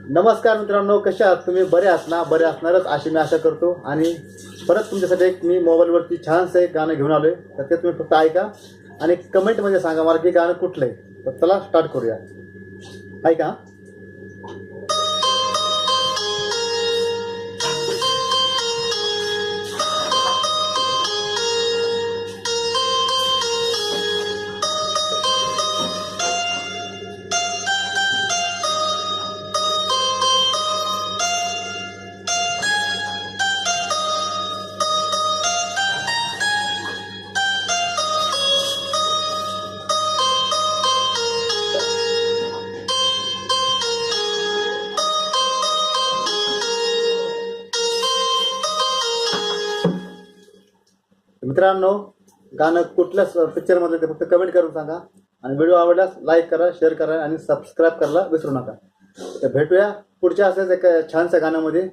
नमस्कार मित्रांनो, कशा आहात तुम्ही? बरे आहात ना? बरे असणारच अशी मी आशा करतो. आणि परत तुमच्यासाठी एक मी मोबाईलवरती छानसं एक गाणं घेऊन आलोय. तर ते तुम्ही फक्त ऐका आणि कमेंटमध्ये सांगा मला की गाणं कुठलं आहे. तर चला स्टार्ट करूया. ऐका. मित्रांनो, गाणं कुठल्या पिक्चरमधलं ते फक्त कमेंट करून सांगा. आणि व्हिडिओ आवडल्यास लाईक करा, शेअर करा आणि सबस्क्राईब करायला विसरू नका. तर भेटूया पुढच्या असंच एका छानशा गाण्यामध्ये.